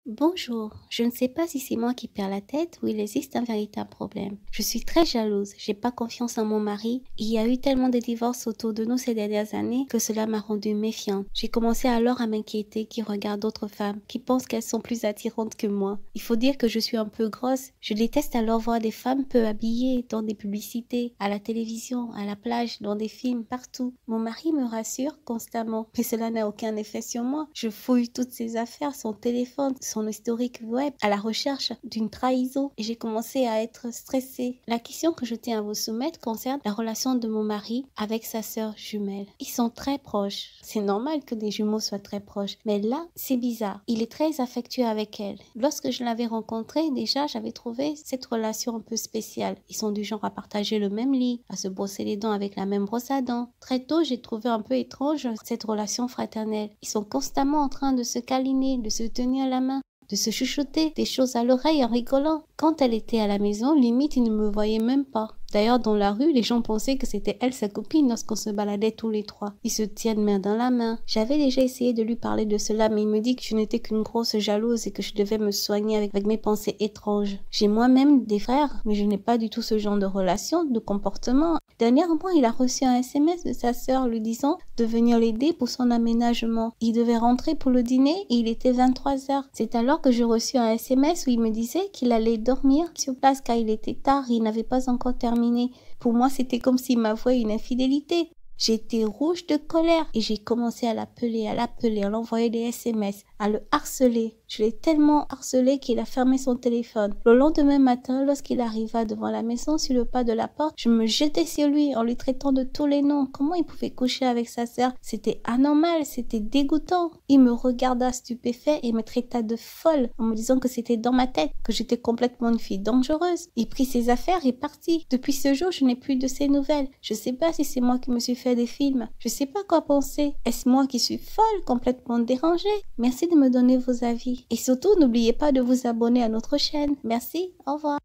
Bonjour, je ne sais pas si c'est moi qui perds la tête ou il existe un véritable problème. Je suis très jalouse, j'ai pas confiance en mon mari. Il y a eu tellement de divorces autour de nous ces dernières années que cela m'a rendue méfiante. J'ai commencé alors à m'inquiéter qu'il regarde d'autres femmes, qui pensent qu'elles sont plus attirantes que moi. Il faut dire que je suis un peu grosse. Je déteste alors voir des femmes peu habillées dans des publicités, à la télévision, à la plage, dans des films, partout. Mon mari me rassure constamment, mais cela n'a aucun effet sur moi. Je fouille toutes ses affaires, son téléphone, son historique web à la recherche d'une trahison et j'ai commencé à être stressée. La question que je tiens à vous soumettre concerne la relation de mon mari avec sa sœur jumelle. Ils sont très proches. C'est normal que des jumeaux soient très proches, mais là, c'est bizarre. Il est très affectueux avec elle. Lorsque je l'avais rencontré, déjà, j'avais trouvé cette relation un peu spéciale. Ils sont du genre à partager le même lit, à se brosser les dents avec la même brosse à dents. Très tôt, j'ai trouvé un peu étrange cette relation fraternelle. Ils sont constamment en train de se câliner, de se tenir la main, de se chuchoter des choses à l'oreille en rigolant. Quand elle était à la maison, limite, il ne me voyait même pas. D'ailleurs, dans la rue, les gens pensaient que c'était elle sa copine lorsqu'on se baladait tous les trois. Ils se tiennent main dans la main. J'avais déjà essayé de lui parler de cela, mais il me dit que je n'étais qu'une grosse jalouse et que je devais me soigner avec mes pensées étranges. J'ai moi-même des frères, mais je n'ai pas du tout ce genre de relation, de comportement. Dernièrement, il a reçu un SMS de sa sœur lui disant de venir l'aider pour son aménagement. Il devait rentrer pour le dîner et il était 23 heures. C'est alors que j'ai reçu un SMS où il me disait qu'il allait dormir sur place car il était tard et il n'avait pas encore terminé. Pour moi, c'était comme s'il m'avouait une infidélité. J'étais rouge de colère et j'ai commencé à l'appeler, à l'envoyer des SMS, à le harceler. Je l'ai tellement harcelé qu'il a fermé son téléphone. Le lendemain matin, lorsqu'il arriva devant la maison sur le pas de la porte, je me jetai sur lui en lui traitant de tous les noms. Comment il pouvait coucher avec sa sœur? C'était anormal, c'était dégoûtant. Il me regarda stupéfait et me traita de folle en me disant que c'était dans ma tête, que j'étais complètement une fille dangereuse. Il prit ses affaires et partit. Depuis ce jour, je n'ai plus de ses nouvelles. Je sais pas si c'est moi qui me suis fait des films. Je sais pas quoi penser. Est-ce moi qui suis folle, complètement dérangée? Merci de me donner vos avis. Et surtout, n'oubliez pas de vous abonner à notre chaîne. Merci, au revoir.